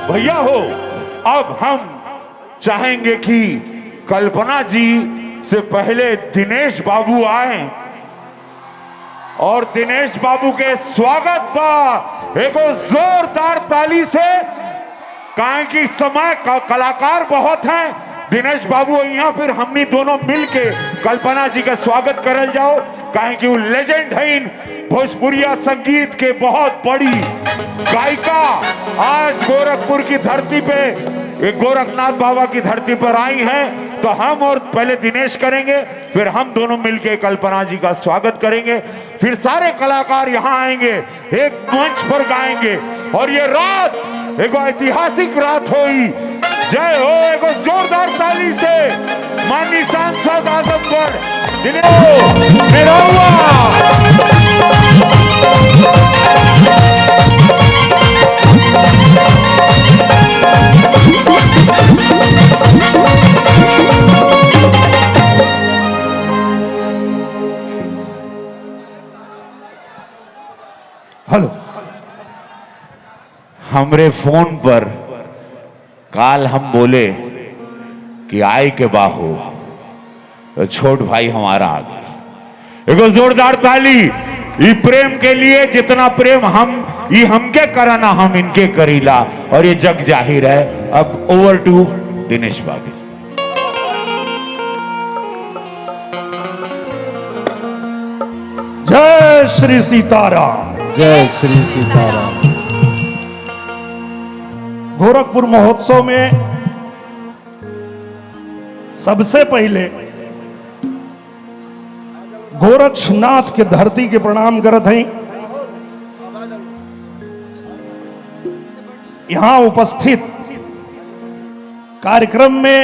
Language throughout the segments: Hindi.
भैया हो। अब हम चाहेंगे कि कल्पना जी से पहले दिनेश बाबू आए और दिनेश बाबू के स्वागत पर एक जोरदार ताली से, कहें कि समय कलाकार बहुत हैं। दिनेश बाबू यहाँ फिर हमनी दोनों मिलके कल्पना जी का स्वागत करल जाओ, कहें कि वो लेजेंड है इन भोजपुरिया संगीत के बहुत बड़ी गायिका। आज गोरखपुर की धरती पे, गोरखनाथ बाबा की धरती पर आई हैं। तो हम और पहले दिनेश करेंगे, फिर हम दोनों मिलके कल्पना जी का स्वागत करेंगे, फिर सारे कलाकार यहाँ आएंगे, एक मंच पर गाएंगे और ये रात एक ऐतिहासिक रात होई। जय हो। एक जोरदार ताली से माननीय सांसद आजमगढ़ दिनेश निरहुआ। हेलो। हमरे फोन पर काल हम बोले कि आए के बाहू, तो छोट भाई हमारा आ गया। एक जोरदार ताली ये प्रेम के लिए, जितना प्रेम हम ये हमके कराना हम इनके करीला, और ये जग जाहिर है। अब ओवर टू दिनेश बाबू। जय श्री सीताराम। जय श्री सीताराम। गोरखपुर महोत्सव में सबसे पहले गोरक्षनाथ के धरती के प्रणाम करत हैं। यहां उपस्थित कार्यक्रम में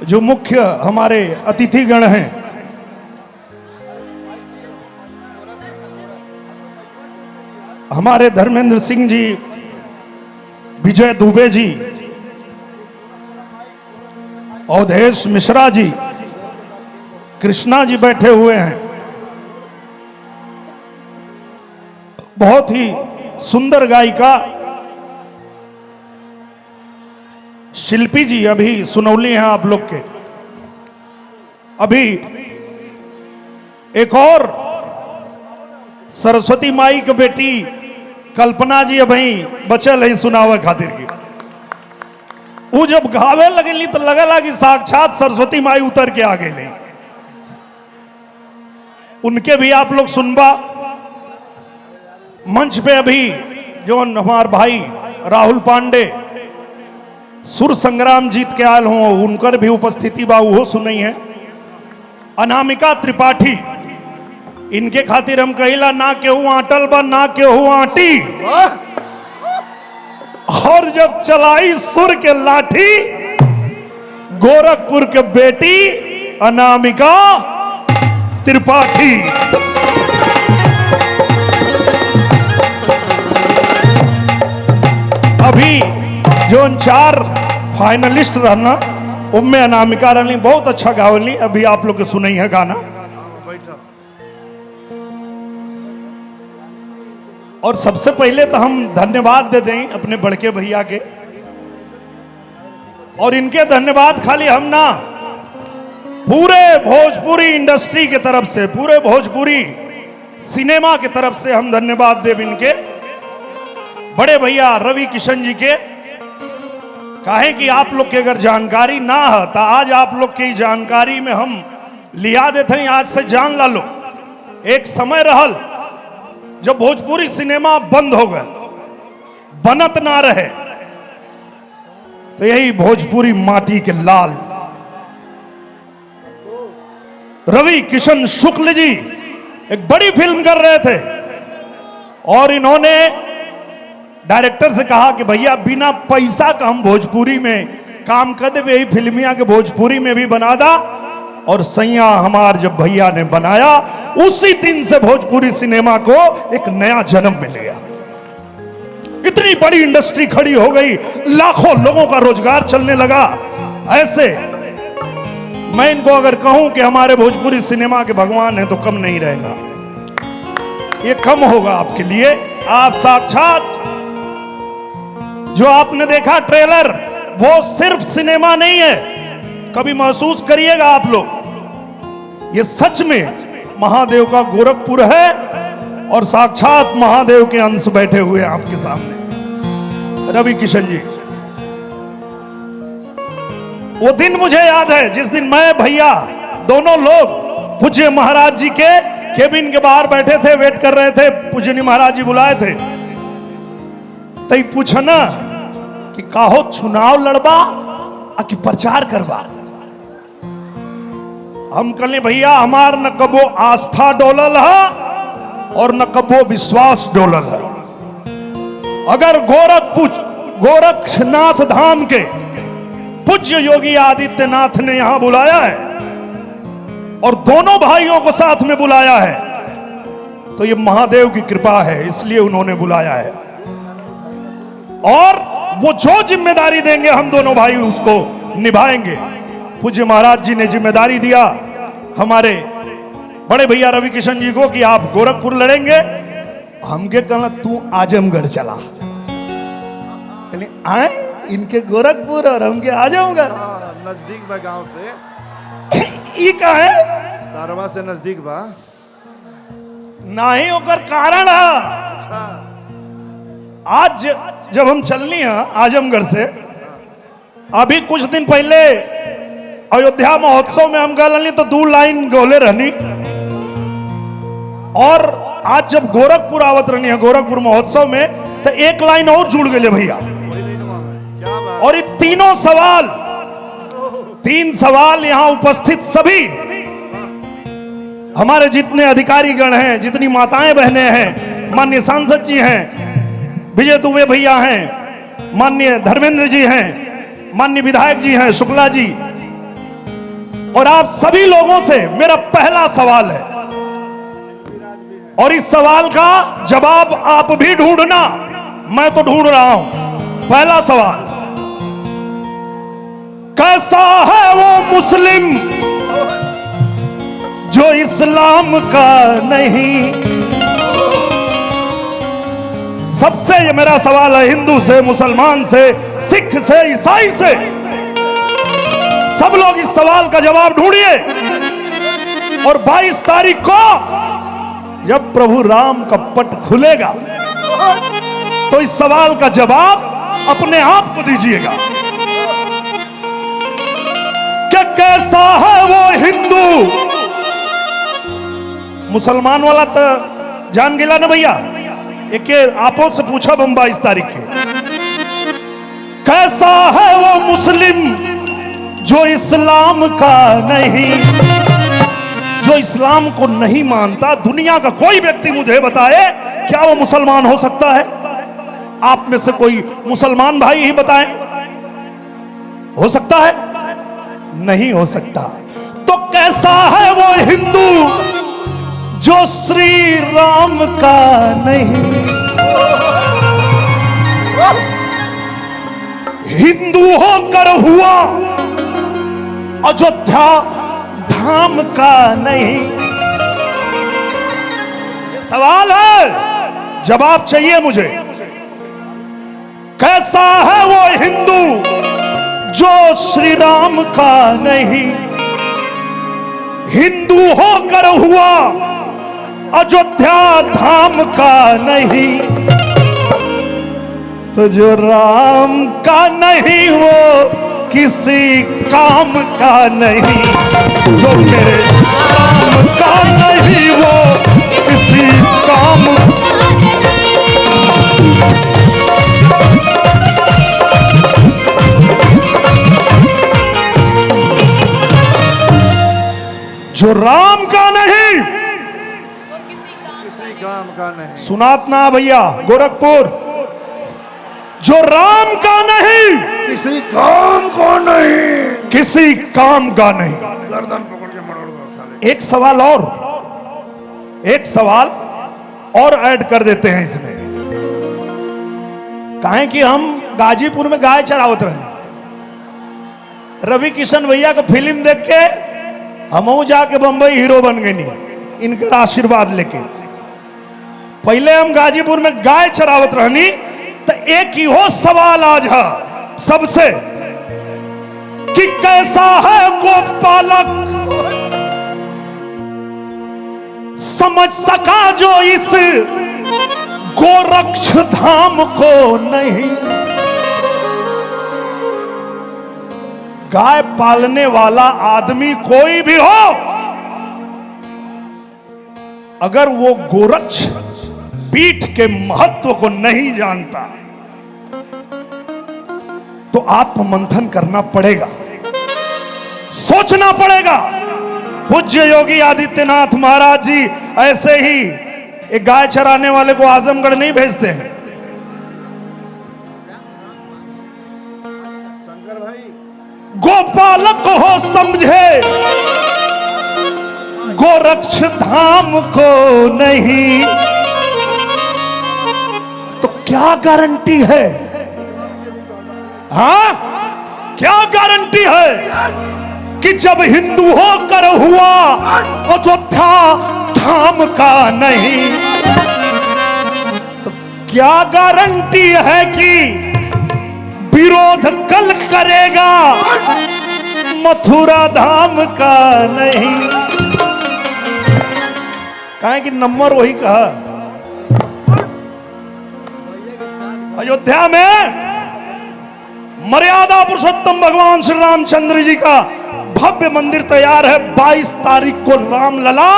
जो मुख्य हमारे अतिथिगण हैं, हमारे धर्मेंद्र सिंह जी, विजय दुबे जी, अवधेश मिश्रा जी, कृष्णा जी बैठे हुए हैं। बहुत ही सुंदर गायिका शिल्पी जी अभी सुनौली हैं आप लोग के। अभी एक और सरस्वती माई के बेटी कल्पना जी अभी बचल है सुनावे खातिर की। वो जब गावे लगेली तो लगेला कि साक्षात सरस्वती माई उतर के आ गई। उनके भी आप लोग सुनबा। मंच पे अभी जो हमारे भाई राहुल पांडे सुर संग्राम जीत के आयल हो, उनकर भी उपस्थिति बा, वो सुनई है। अनामिका त्रिपाठी, इनके खातिर हम कहिला ना केहू आटल बा ना केहू आटी, और जब चलाई सुर के लाठी गोरखपुर के बेटी अनामिका त्रिपाठी। अभी जो 4 फाइनलिस्ट रहना उनमें अनामिका रहनी, बहुत अच्छा गावली। अभी आप लोग के सुनई है गाना। और सबसे पहले तो हम धन्यवाद दे दें अपने बड़के भैया के, और इनके धन्यवाद खाली हम ना, पूरे भोजपुरी इंडस्ट्री के तरफ से, पूरे भोजपुरी सिनेमा के तरफ से हम धन्यवाद देव इनके बड़े भैया रवि किशन जी के। काहे कि आप लोग के अगर जानकारी ना है तो आज आप लोग की जानकारी में हम लिया देते हैं। आज से जान ला लो, एक समय रहल जब भोजपुरी सिनेमा बंद हो गए, बनत ना रहे, तो यही भोजपुरी माटी के लाल रवि किशन शुक्ल जी एक बड़ी फिल्म कर रहे थे, और इन्होंने डायरेक्टर से कहा कि भैया बिना पैसा का हम भोजपुरी में काम कर दे, यही फिल्मिया के भोजपुरी में भी बना दा। और सैया हमार जब भैया ने बनाया, उसी दिन से भोजपुरी सिनेमा को एक नया जन्म मिल गया। इतनी बड़ी इंडस्ट्री खड़ी हो गई, लाखों लोगों का रोजगार चलने लगा। ऐसे मैं इनको अगर कहूं कि हमारे भोजपुरी सिनेमा के भगवान हैं तो कम नहीं रहेगा, ये कम होगा आपके लिए। आप साक्षात जो आपने देखा ट्रेलर, वो सिर्फ सिनेमा नहीं है, कभी महसूस करिएगा आप लोग, ये सच में महादेव का गोरखपुर है और साक्षात महादेव के अंश बैठे हुए हैं आपके सामने। रवि किशन जी, वो दिन मुझे याद है जिस दिन मैं भैया दोनों लोग पूज्य महाराज जी के केबिन के बाहर बैठे थे, वेट कर रहे थे, पूजनी महाराज जी बुलाए थे। तई पूछना कि काहो चुनाव लड़बा कि प्रचार करबा। हम कहले भैया हमार न कबो आस्था डोलल है और न कबो विश्वास डोलल है। अगर गोरखनाथ धाम के पूज्य योगी आदित्यनाथ ने यहां बुलाया है और दोनों भाइयों को साथ में बुलाया है, तो ये महादेव की कृपा है, इसलिए उन्होंने बुलाया है। और वो जो जिम्मेदारी देंगे हम दोनों भाई उसको निभाएंगे। पूज्य महाराज जी ने जिम्मेदारी दिया हमारे बड़े भैया रवि किशन जी को कि आप गोरखपुर लड़ेंगे। हमके कहना तू आजमगढ़ चला, कहले आए इनके गोरखपुर और हमके आजमगढ़ नजदीक बा गांव से, ई का है तारवा से नजदीक बा। नहीं होकर कारण आज जब हम चलनी है आजमगढ़ से, अभी कुछ दिन पहले अयोध्या महोत्सव में हम गए तो 2 लाइन गोले रहनी, और आज जब गोरखपुर आवत रहनी है गोरखपुर महोत्सव में तो 1 लाइन और जुड़ गए भैया। क्या बात। और ये तीन सवाल यहां उपस्थित सभी हमारे जितने अधिकारी गण हैं, जितनी माताएं बहनें हैं, माननीय सांसद जी हैं, विजय दुबे भैया हैं, माननीय धर्मेंद्र जी हैं, माननीय विधायक जी हैं, शुक्ला जी, और आप सभी लोगों से मेरा पहला सवाल है, और इस सवाल का जवाब आप भी ढूंढना, मैं तो ढूंढ रहा हूं। पहला सवाल, कैसा है वो मुस्लिम जो इस्लाम का नहीं। सबसे ये मेरा सवाल है, हिंदू से, मुसलमान से, सिख से, ईसाई से, सब लोग इस सवाल का जवाब ढूंढिए। और 22 तारीख को जब प्रभु राम का पट खुलेगा तो इस सवाल का जवाब अपने आप को दीजिएगा। क्या कैसा है वो हिंदू, मुसलमान वाला तो जान गिला ना भैया, एक आपो से पूछा हम 22 तारीख के, कैसा है वो मुस्लिम जो इस्लाम का नहीं, जो इस्लाम को नहीं मानता। दुनिया का कोई व्यक्ति मुझे बताए क्या वो मुसलमान हो सकता है? आप में से कोई मुसलमान भाई ही बताएं, हो सकता है? नहीं हो सकता। तो कैसा है वो हिंदू जो श्री राम का नहीं। हिंदू होकर हुआ अयोध्या धाम का नहीं। ये सवाल है, जवाब चाहिए मुझे। कैसा है वो हिंदू जो श्री राम का नहीं, हिंदू होकर हुआ अयोध्या धाम का नहीं। तो जो राम का नहीं वो किसी काम का नहीं, जो मेरे राम का नहीं वो किसी काम। जो राम का नहीं वो किसी काम का नहीं। सुनात ना भैया गोरखपुर, जो राम का नहीं किसी काम को नहीं, किसी काम का नहीं। गर्दन पकड़ के मरोड़ दो साले। एक सवाल और ऐड कर देते हैं इसमें। काहे कि हम गाजीपुर में गाय चरावत रहे, रवि किशन भैया का फिल्म देख के हम जाके बंबई हीरो बन गए नहीं, इनका आशीर्वाद लेके। पहले हम गाजीपुर में गाय चरावत रहनी तो एक ही हो सवाल आज है सबसे कि कैसा है गोपालक समझ सका जो इस गोरक्ष धाम को नहीं। गाय पालने वाला आदमी कोई भी हो, अगर वो गोरक्ष पीठ के महत्व को नहीं जानता तो आत्ममंथन करना पड़ेगा, सोचना पड़ेगा। पूज्य योगी आदित्यनाथ महाराज जी ऐसे ही एक गाय चराने वाले को आजमगढ़ नहीं भेजते हैं। गोपालक हो समझे गोरक्ष धाम को नहीं, तो क्या गारंटी है? हाँ, क्या गारंटी है कि जब हिंदू होकर हुआ अयोध्या धाम का नहीं, तो क्या गारंटी है कि विरोध कल करेगा मथुरा धाम का नहीं? कहा कि नंबर वही कहा। अयोध्या में मर्यादा पुरुषोत्तम भगवान श्री रामचंद्र जी का भव्य मंदिर तैयार है। 22 तारीख को रामलला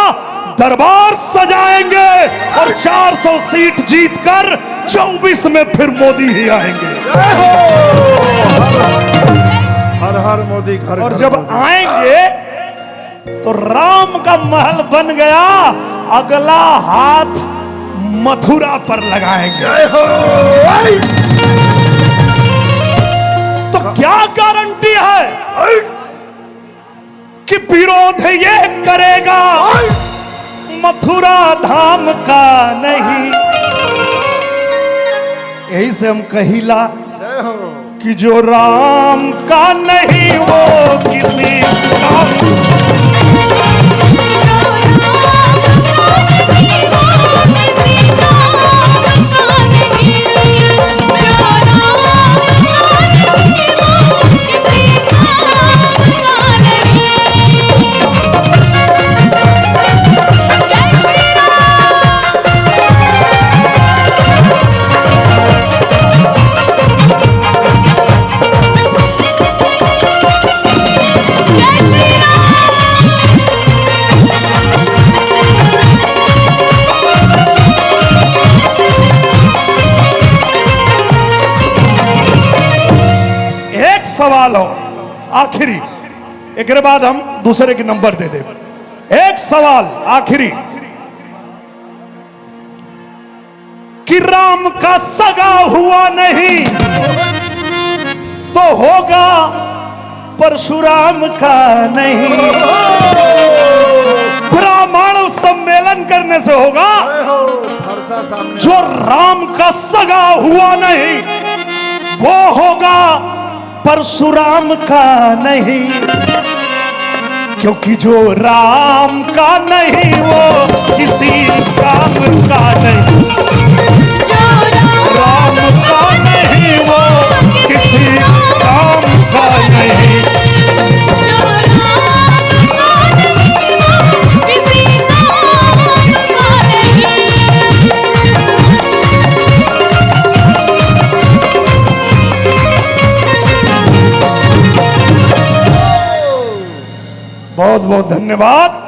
दरबार सजाएंगे और 400 सीट जीतकर 24 में फिर मोदी ही आएंगे। हर हर मोदी घर और घर जब मोदी। आएंगे तो राम का महल बन गया, अगला हाथ मथुरा पर लगाएंगे। तो क्या गारंटी है कि विरोध ये करेगा मथुरा धाम का नहीं? यही से हम कहिला जय हो। कि जो राम का नहीं वो किसी का सवाल हो आखिरी, एक के बाद हम दूसरे के नंबर दे दे। एक सवाल आखिरी कि राम का सगा हुआ नहीं तो होगा परशुराम का नहीं। ब्राह्मण सम्मेलन करने से होगा, जो राम का सगा हुआ नहीं वो होगा परशुराम का नहीं, क्योंकि जो राम का नहीं वो किसी काम का नहीं। राम का नहीं वो किसी काम का नहीं। बहुत बहुत धन्यवाद।